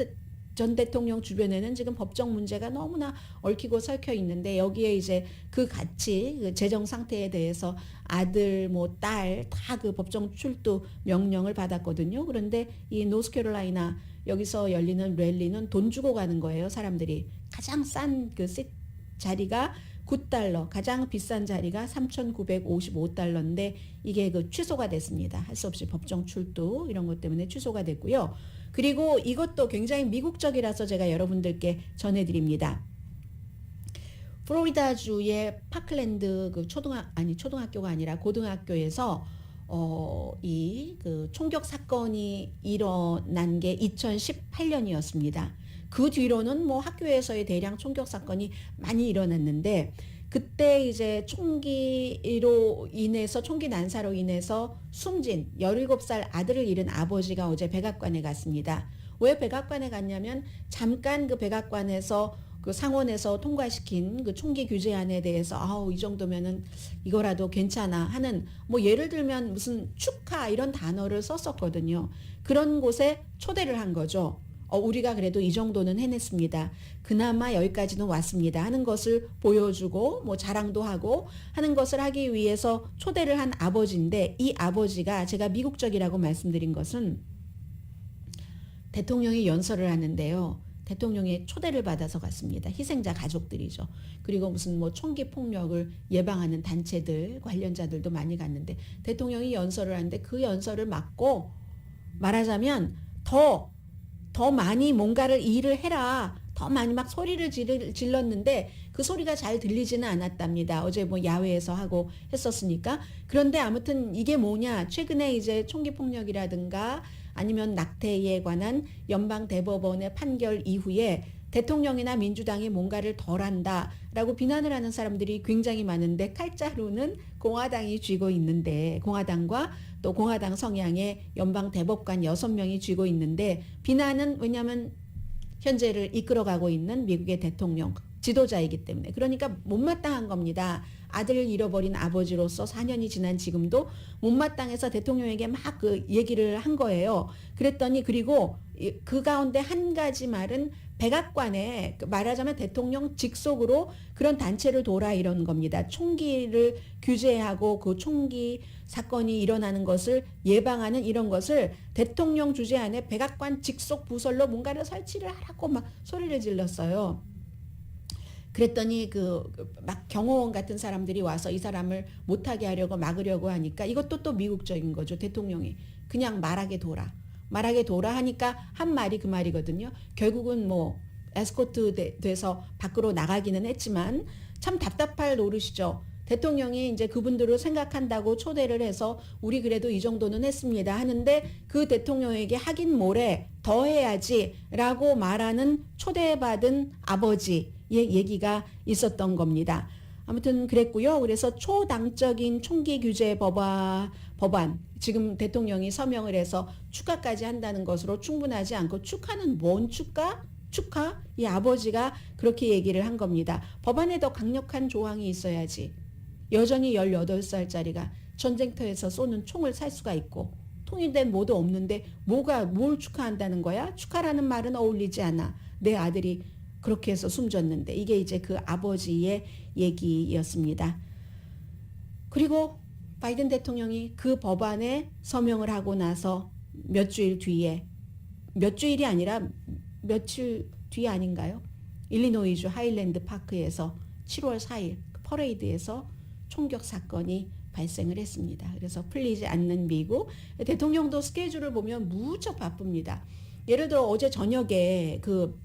전 대통령 주변에는 지금 법정 문제가 너무나 얽히고 설켜 있는데 여기에 이제 그 같이 그 재정 상태에 대해서 아들 뭐 딸 다 그 법정 출두 명령을 받았거든요. 그런데 이 노스캐롤라이나 여기서 열리는 랠리는 돈 주고 가는 거예요. 사람들이 가장 싼 그 자리가 $9, 가장 비싼 자리가 $3,955인데 이게 그 취소가 됐습니다. 할 수 없이 법정 출두 이런 것 때문에 취소가 됐고요. 그리고 이것도 굉장히 미국적이라서 제가 여러분들께 전해드립니다. 플로리다주의 파클랜드 그 초등학교가 아니라 고등학교에서 이 그 총격 사건이 일어난 게 2018년이었습니다. 그 뒤로는 뭐 학교에서의 대량 총격 사건이 많이 일어났는데 그때 이제 총기로 인해서 총기 난사로 인해서 숨진 17살 아들을 잃은 아버지가 어제 백악관에 갔습니다. 왜 백악관에 갔냐면 잠깐 그 백악관에서 그 상원에서 통과시킨 그 총기 규제안에 대해서 아우 이 정도면은 이거라도 괜찮아 하는 뭐 예를 들면 무슨 축하 이런 단어를 썼었거든요. 그런 곳에 초대를 한 거죠. 우리가 그래도 이 정도는 해냈습니다. 그나마 여기까지는 왔습니다. 하는 것을 보여주고 뭐 자랑도 하고 하는 것을 하기 위해서 초대를 한 아버지인데 이 아버지가 제가 미국적이라고 말씀드린 것은 대통령이 연설을 하는데요. 대통령의 초대를 받아서 갔습니다. 희생자 가족들이죠. 그리고 무슨 뭐 총기 폭력을 예방하는 단체들 관련자들도 많이 갔는데 대통령이 연설을 하는데 그 연설을 막고 말하자면 더 많이 뭔가를 일을 해라. 더 많이 막 소리를 질렀는데 그 소리가 잘 들리지는 않았답니다. 어제 뭐 야외에서 하고 했었으니까. 그런데 아무튼 이게 뭐냐. 최근에 이제 총기 폭력이라든가 아니면 낙태에 관한 연방 대법원의 판결 이후에 대통령이나 민주당이 뭔가를 덜 한다라고 비난을 하는 사람들이 굉장히 많은데 칼자루는 공화당이 쥐고 있는데 공화당과 또 공화당 성향의 연방 대법관 6명이 쥐고 있는데 비난은 왜냐하면 현재를 이끌어가고 있는 미국의 대통령 지도자이기 때문에 그러니까 못마땅한 겁니다. 아들을 잃어버린 아버지로서 4년이 지난 지금도 못마땅해서 대통령에게 막 그 얘기를 한 거예요. 그랬더니 그리고 그 가운데 한 가지 말은 백악관에 말하자면 대통령 직속으로 그런 단체를 돌아 이런 겁니다. 총기를 규제하고 그 총기 사건이 일어나는 것을 예방하는 이런 것을 대통령 주재 안에 백악관 직속 부설로 뭔가를 설치를 하라고 막 소리를 질렀어요. 그랬더니 막 경호원 같은 사람들이 와서 이 사람을 못하게 하려고 막으려고 하니까 이것도 또 미국적인 거죠. 대통령이 그냥 말하게 둬라 하니까 한 말이 그 말이거든요. 결국은 뭐 에스코트 돼서 밖으로 나가기는 했지만 참 답답할 노릇이죠. 대통령이 이제 그분들을 생각한다고 초대를 해서 우리 그래도 이 정도는 했습니다 하는데 그 대통령에게 하긴 뭐래 더 해야지라고 말하는 초대받은 아버지의 얘기가 있었던 겁니다. 아무튼 그랬고요. 그래서 초당적인 총기 규제 법안 지금 대통령이 서명을 해서 축하까지 한다는 것으로 충분하지 않고 축하는 뭔 축하? 이 아버지가 그렇게 얘기를 한 겁니다. 법안에 더 강력한 조항이 있어야지. 여전히 18살짜리가 전쟁터에서 쏘는 총을 살 수가 있고 통일된 뭐도 없는데 뭘 축하한다는 거야? 축하라는 말은 어울리지 않아. 내 아들이 그렇게 해서 숨졌는데 이게 이제 그 아버지의 얘기였습니다. 그리고 바이든 대통령이 그 법안에 서명을 하고 나서 몇 주일 뒤에 몇 주일이 아니라 며칠 뒤 아닌가요? 일리노이주 하일랜드 파크에서 7월 4일 퍼레이드에서 총격 사건이 발생을 했습니다. 그래서 풀리지 않는 미국 대통령도 스케줄을 보면 무척 바쁩니다. 예를 들어 어제 저녁에 그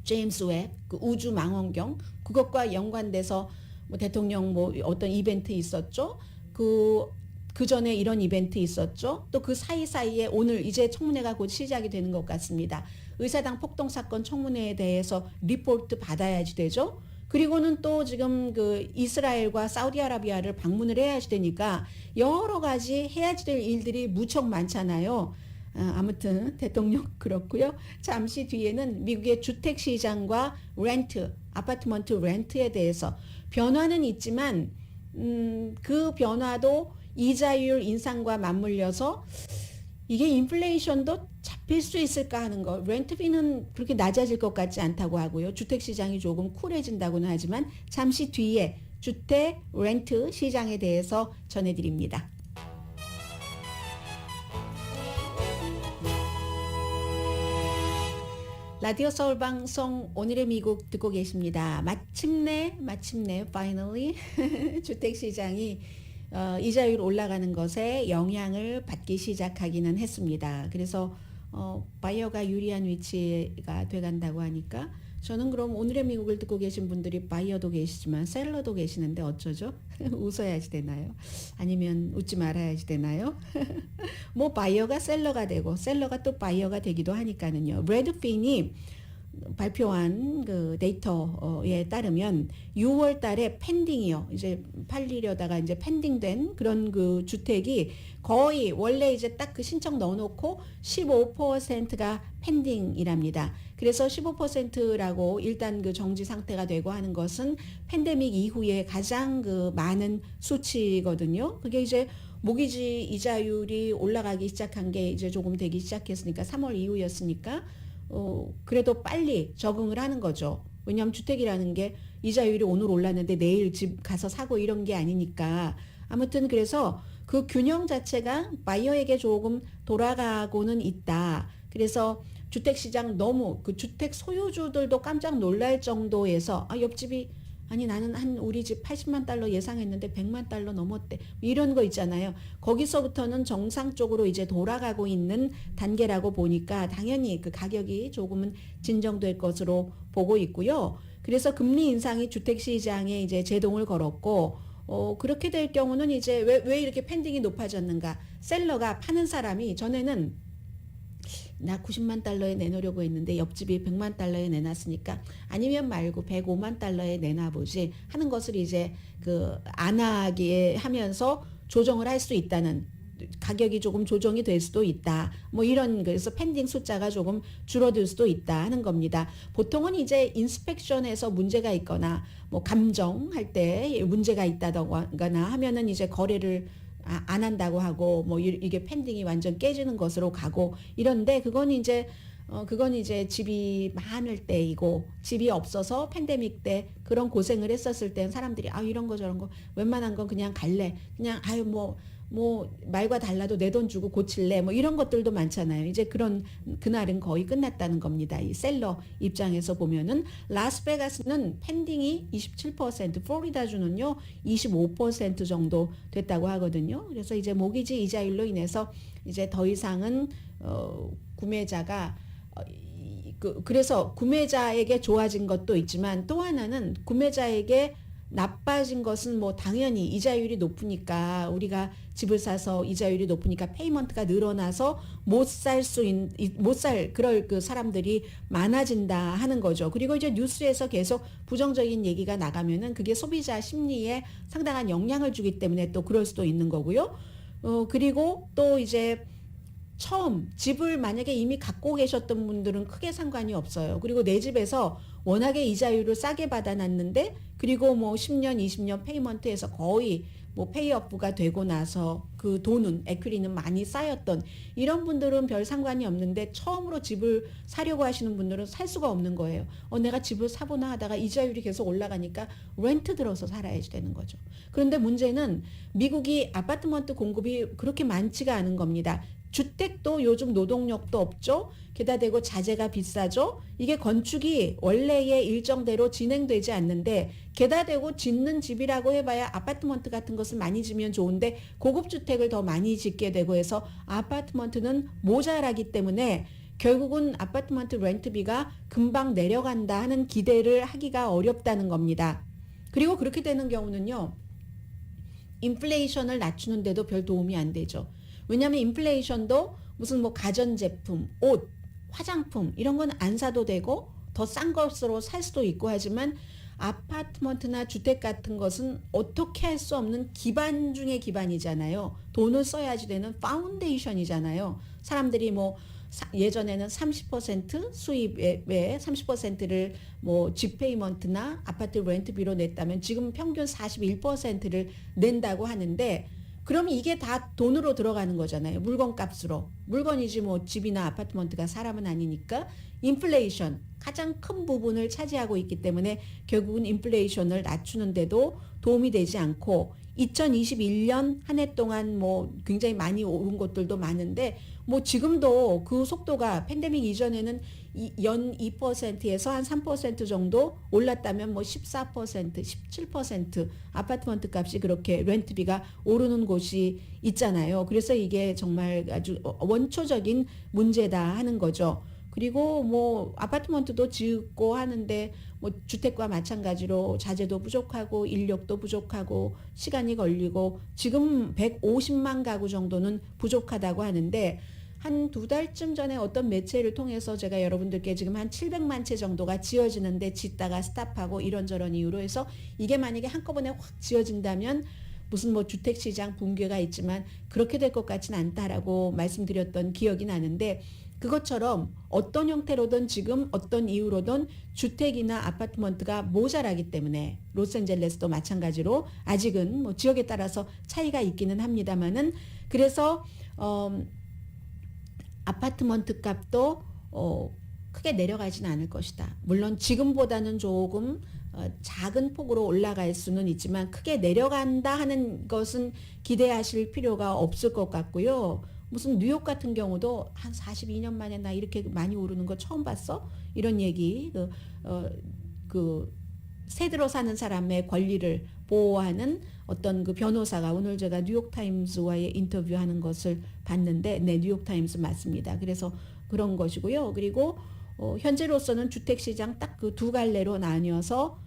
제임스 웹 그 우주 망원경 그것과 연관돼서 뭐 대통령 뭐 어떤 이벤트 있었죠. 그 전에 이런 이벤트 있었죠. 또 그 사이사이에 오늘 이제 청문회가 곧 시작이 되는 것 같습니다. 의사당 폭동 사건 청문회에 대해서 리포트 받아야지 되죠. 그리고는 또 지금 그 이스라엘과 사우디아라비아를 방문을 해야지 되니까 여러 가지 해야지 될 일들이 무척 많잖아요. 아무튼 대통령 그렇고요. 잠시 뒤에는 미국의 주택 시장과 아파트먼트 렌트에 대해서 변화는 있지만 그 변화도 이자율 인상과 맞물려서 이게 인플레이션도 잡힐 수 있을까 하는 거. 렌트비는 그렇게 낮아질 것 같지 않다고 하고요. 주택 시장이 조금 쿨해진다고는 하지만 잠시 뒤에 주택 렌트 시장에 대해서 전해드립니다. 라디오 서울 방송 오늘의 미국 듣고 계십니다. 마침내 finally 주택 시장이 이자율 올라가는 것에 영향을 받기 시작하기는 했습니다. 그래서 바이어가 유리한 위치가 돼간다고 하니까 저는 그럼 오늘의 미국을 듣고 계신 분들이 바이어도 계시지만 셀러도 계시는데 어쩌죠? 웃어야지 되나요? 아니면 웃지 말아야지 되나요? 뭐 바이어가 셀러가 되고 셀러가 또 바이어가 되기도 하니까는요. 브래드 핀이 발표한 그 데이터에 따르면 6월 달에 펜딩이요. 이제 팔리려다가 이제 펜딩된 그런 그 주택이 거의 원래 이제 딱 그 신청 넣어놓고 15%가 펜딩이랍니다. 그래서 15%라고 일단 그 정지 상태가 되고 하는 것은 팬데믹 이후에 가장 그 많은 수치거든요. 그게 이제 모기지 이자율이 올라가기 시작한 게 이제 조금 되기 시작했으니까 3월 이후였으니까 그래도 빨리 적응을 하는 거죠. 왜냐하면 주택이라는 게 이자율이 오늘 올랐는데 내일 집 가서 사고 이런 게 아니니까. 아무튼 그래서 그 균형 자체가 바이어에게 조금 돌아가고는 있다. 그래서 주택시장 너무 그 주택 소유주들도 깜짝 놀랄 정도에서 옆집이 아니 나는 한 우리 집 80만 달러 예상했는데 100만 달러 넘었대. 이런 거 있잖아요. 거기서부터는 정상적으로 이제 돌아가고 있는 단계라고 보니까 당연히 그 가격이 조금은 진정될 것으로 보고 있고요. 그래서 금리 인상이 주택시장에 이제 제동을 걸었고 그렇게 될 경우는 이제 왜 이렇게 펜딩이 높아졌는가? 셀러가 파는 사람이 전에는 나 90만 달러에 내놓으려고 했는데 옆집이 100만 달러에 내놨으니까 아니면 말고 105만 달러에 내놔보지 하는 것을 이제 그 안 하게 하면서 조정을 할 수 있다는, 가격이 조금 조정이 될 수도 있다. 뭐 이런, 그래서 펜딩 숫자가 조금 줄어들 수도 있다 하는 겁니다. 보통은 이제 인스펙션에서 문제가 있거나 뭐 감정할 때 문제가 있다거나 하면은 이제 거래를 안 한다고 하고 뭐 이게 펜딩이 완전 깨지는 것으로 가고 이런데 그건 이제 집이 많을 때이고 집이 없어서 팬데믹 때 그런 고생을 했었을 땐 사람들이 이런 거 저런 거 웬만한 건 그냥 갈래. 그냥 뭐 말과 달라도 내 돈 주고 고칠래. 뭐 이런 것들도 많잖아요. 이제 그날은 거의 끝났다는 겁니다. 이 셀러 입장에서 보면은 라스베가스는 펜딩이 27%, 플로리다주는요 25% 정도 됐다고 하거든요. 그래서 이제 모기지 이자율로 인해서 이제 더 이상은 구매자가 그래서 구매자에게 좋아진 것도 있지만 또 하나는 구매자에게 나빠진 것은 뭐 당연히 이자율이 높으니까, 우리가 집을 사서 이자율이 높으니까 페이먼트가 늘어나서 못 살 그럴 그 사람들이 많아진다 하는 거죠. 그리고 이제 뉴스에서 계속 부정적인 얘기가 나가면은 그게 소비자 심리에 상당한 영향을 주기 때문에 또 그럴 수도 있는 거고요. 그리고 또 이제 처음 집을 만약에 이미 갖고 계셨던 분들은 크게 상관이 없어요. 그리고 내 집에서 워낙에 이자율을 싸게 받아놨는데 그리고 뭐 10년, 20년 페이먼트에서 거의 뭐 페이업부가 되고 나서 그 돈은 에퀴리는 많이 쌓였던 이런 분들은 별 상관이 없는데 처음으로 집을 사려고 하시는 분들은 살 수가 없는 거예요. 내가 집을 사보나 하다가 이자율이 계속 올라가니까 렌트 들어서 살아야지 되는 거죠. 그런데 문제는 미국이 아파트먼트 공급이 그렇게 많지가 않은 겁니다. 주택도 요즘 노동력도 없죠. 게다가 대고 자재가 비싸죠. 이게 건축이 원래의 일정대로 진행되지 않는데, 게다가 대고 짓는 집이라고 해봐야 아파트먼트 같은 것을 많이 지면 좋은데 고급 주택을 더 많이 짓게 되고 해서 아파트먼트는 모자라기 때문에 결국은 아파트먼트 렌트비가 금방 내려간다 하는 기대를 하기가 어렵다는 겁니다. 그리고 그렇게 되는 경우는요, 인플레이션을 낮추는데도 별 도움이 안 되죠. 왜냐하면 인플레이션도 무슨 뭐 가전제품, 옷, 화장품 이런 건 안 사도 되고 더 싼 것으로 살 수도 있고 하지만 아파트먼트나 주택 같은 것은 어떻게 할 수 없는 기반 중의 기반이잖아요. 돈을 써야지 되는 파운데이션이잖아요. 사람들이 뭐 예전에는 30% 수입의 30%를 뭐 집페이먼트나 아파트 렌트비로 냈다면 지금 평균 41%를 낸다고 하는데, 그럼 이게 다 돈으로 들어가는 거잖아요. 물건값으로. 물건이지 뭐 집이나 아파트먼트가 사람은 아니니까 인플레이션 가장 큰 부분을 차지하고 있기 때문에 결국은 인플레이션을 낮추는데도 도움이 되지 않고, 2021년 한 해 동안 뭐 굉장히 많이 오른 것들도 많은데 뭐 지금도 그 속도가 팬데믹 이전에는 연 2%에서 한 3% 정도 올랐다면 뭐 14%, 17% 아파트먼트 값이 그렇게 렌트비가 오르는 곳이 있잖아요. 그래서 이게 정말 아주 원초적인 문제다 하는 거죠. 그리고 뭐 아파트먼트도 짓고 하는데 뭐 주택과 마찬가지로 자재도 부족하고 인력도 부족하고 시간이 걸리고 지금 150만 가구 정도는 부족하다고 하는데, 한 2달쯤 전에 어떤 매체를 통해서 제가 여러분들께 지금 한 700만 채 정도가 지어지는데 짓다가 스탑하고 이런저런 이유로 해서 이게 만약에 한꺼번에 확 지어진다면 무슨 뭐 주택시장 붕괴가 있지만 그렇게 될 것 같지는 않다라고 말씀드렸던 기억이 나는데 그것처럼 어떤 형태로든 지금 어떤 이유로든 주택이나 아파트먼트가 모자라기 때문에 로스앤젤레스도 마찬가지로 아직은 뭐 지역에 따라서 차이가 있기는 합니다만은 그래서 아파트먼트 값도 크게 내려가지는 않을 것이다. 물론 지금보다는 조금 작은 폭으로 올라갈 수는 있지만 크게 내려간다 하는 것은 기대하실 필요가 없을 것 같고요. 무슨 뉴욕 같은 경우도 한 42년 만에 나 이렇게 많이 오르는 거 처음 봤어? 이런 얘기 새 들어 사는 사람의 권리를 보호하는 어떤 그 변호사가 오늘 제가 뉴욕타임스와의 인터뷰하는 것을 봤는데 네 뉴욕타임스 맞습니다. 그래서 그런 것이고요. 그리고 현재로서는 주택시장 딱 그 두 갈래로 나뉘어서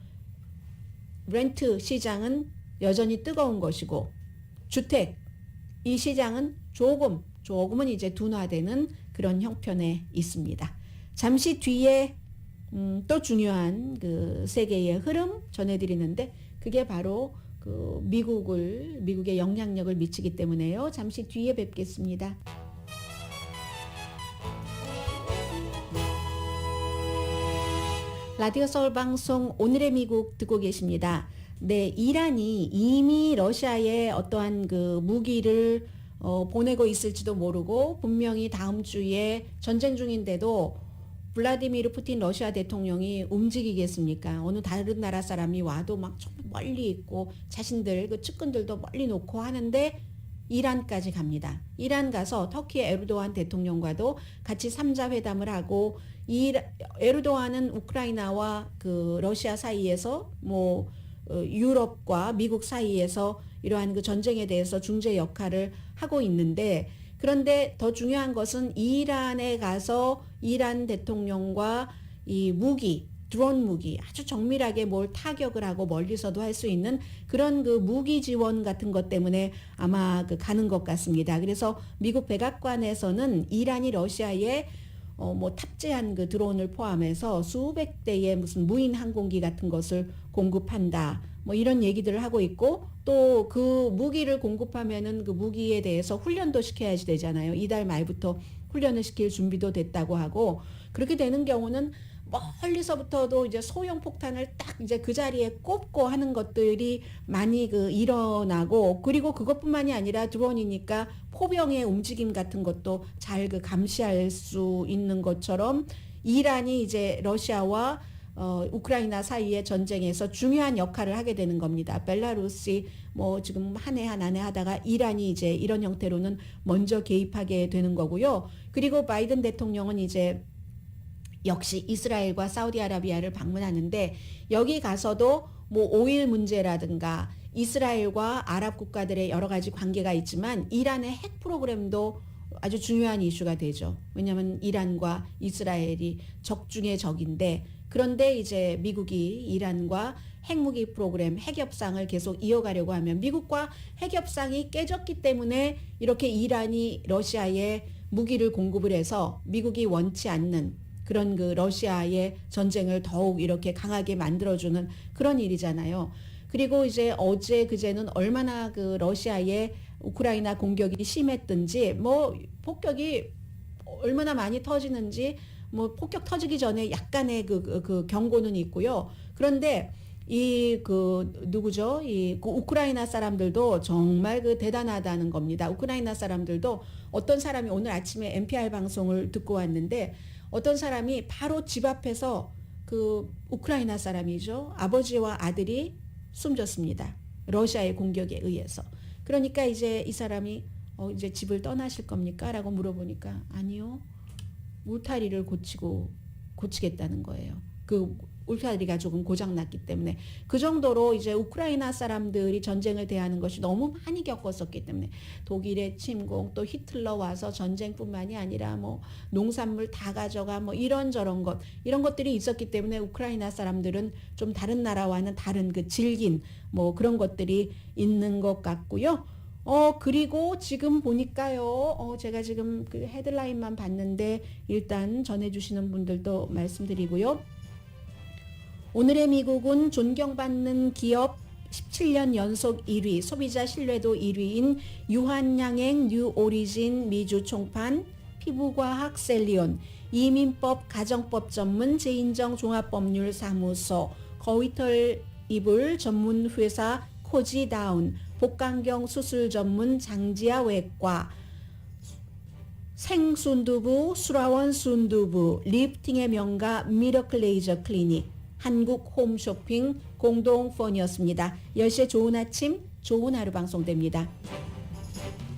렌트 시장은 여전히 뜨거운 것이고 주택 이 시장은 조금은 이제 둔화되는 그런 형편에 있습니다. 잠시 뒤에 또 중요한 그 세계의 흐름 전해드리는데 그게 바로 그 미국의 영향력을 미치기 때문에요. 잠시 뒤에 뵙겠습니다. 라디오 서울 방송 오늘의 미국 듣고 계십니다. 네, 이란이 이미 러시아에 어떠한 그 무기를 보내고 있을지도 모르고 분명히 다음 주에 전쟁 중인데도 블라디미르 푸틴 러시아 대통령이 움직이겠습니까? 어느 다른 나라 사람이 와도 막 좀 멀리 있고 자신들 그 측근들도 멀리 놓고 하는데 이란까지 갑니다. 이란 가서 터키의 에르도안 대통령과도 같이 3자 회담을 하고 에르도안은 우크라이나와 그 러시아 사이에서 뭐 유럽과 미국 사이에서 이러한 그 전쟁에 대해서 중재 역할을 하고 있는데 그런데 더 중요한 것은 이란에 가서 이란 대통령과 이 드론 무기 아주 정밀하게 뭘 타격을 하고 멀리서도 할 수 있는 그런 그 무기 지원 같은 것 때문에 아마 그 가는 것 같습니다. 그래서 미국 백악관에서는 이란이 러시아에 뭐 탑재한 그 드론을 포함해서 수백 대의 무슨 무인 항공기 같은 것을 공급한다. 뭐 이런 얘기들을 하고 있고 또 그 무기를 공급하면은 그 무기에 대해서 훈련도 시켜야지 되잖아요. 이달 말부터 훈련을 시킬 준비도 됐다고 하고 그렇게 되는 경우는 멀리서부터도 이제 소형 폭탄을 딱 이제 그 자리에 꼽고 하는 것들이 많이 그 일어나고 그리고 그것뿐만이 아니라 드론이니까 포병의 움직임 같은 것도 잘 그 감시할 수 있는 것처럼 이란이 이제 러시아와 우크라이나 사이의 전쟁에서 중요한 역할을 하게 되는 겁니다. 벨라루시 뭐 지금 한 해 하다가 이란이 이제 이런 형태로는 먼저 개입하게 되는 거고요. 그리고 바이든 대통령은 이제 역시 이스라엘과 사우디아라비아를 방문하는데 여기 가서도 뭐 오일 문제라든가 이스라엘과 아랍 국가들의 여러 가지 관계가 있지만 이란의 핵 프로그램도 아주 중요한 이슈가 되죠. 왜냐하면 이란과 이스라엘이 적 중의 적인데 그런데 이제 미국이 이란과 핵무기 프로그램, 핵협상을 계속 이어가려고 하면 미국과 핵협상이 깨졌기 때문에 이렇게 이란이 러시아에 무기를 공급을 해서 미국이 원치 않는 그런 그 러시아의 전쟁을 더욱 이렇게 강하게 만들어주는 그런 일이잖아요. 그리고 이제 어제 그제는 얼마나 그 러시아의 우크라이나 공격이 심했든지 뭐 폭격이 얼마나 많이 터지는지 뭐 폭격 터지기 전에 약간의 그 경고는 있고요. 그런데 누구죠? 그 우크라이나 사람들도 정말 그 대단하다는 겁니다. 우크라이나 사람들도 어떤 사람이 오늘 아침에 NPR 방송을 듣고 왔는데 어떤 사람이 바로 집 앞에서 그 우크라이나 사람이죠. 아버지와 아들이 숨졌습니다. 러시아의 공격에 의해서. 그러니까 이제 이 사람이 이제 집을 떠나실 겁니까? 라고 물어보니까 아니요. 울타리를 고치겠다는 거예요. 그 울타리가 조금 고장났기 때문에 그 정도로 이제 우크라이나 사람들이 전쟁을 대하는 것이 너무 많이 겪었었기 때문에 독일의 침공 또 히틀러 와서 전쟁뿐만이 아니라 뭐 농산물 다 가져가 뭐 이런 것들이 있었기 때문에 우크라이나 사람들은 좀 다른 나라와는 다른 그 질긴 뭐 그런 것들이 있는 것 같고요. 그리고 지금 보니까요, 제가 지금 그 헤드라인만 봤는데 일단 전해주시는 분들도 말씀드리고요. 오늘의 미국은 존경받는 기업 17년 연속 1위, 소비자 신뢰도 1위인 유한양행 뉴 오리진 미주 총판, 피부과학 셀리온, 이민법 가정법 전문 제인정 종합법률 사무소, 거위털 이불 전문 회사 코지다운, 복강경 수술 전문 장지아 외과, 생순두부 수라원 순두부, 리프팅의 명가 미러클 레이저 클리닉, 한국 홈쇼핑 공동폰이었습니다. 10시에 좋은 아침, 좋은 하루 방송됩니다.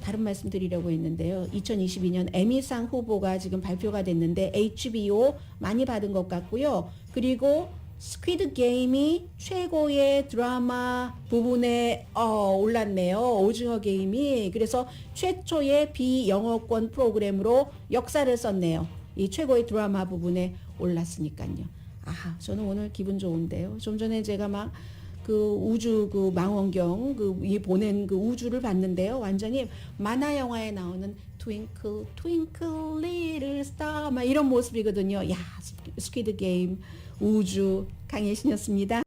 다른 말씀 드리려고 했는데요. 2022년 에미상 후보가 지금 발표가 됐는데 HBO 많이 받은 것 같고요. 그리고 스퀴드 게임이 최고의 드라마 부분에 올랐네요. 오징어 게임이. 그래서 최초의 비영어권 프로그램으로 역사를 썼네요. 이 최고의 드라마 부분에 올랐으니까요. 저는 오늘 기분 좋은데요. 좀 전에 제가 막 그 우주 그 망원경 이 보낸 그 우주를 봤는데요. 완전히 만화 영화에 나오는 Twinkle Twinkle Little Star 막 이런 모습이거든요. 야, 스퀴드 게임 우주 강혜신이었습니다.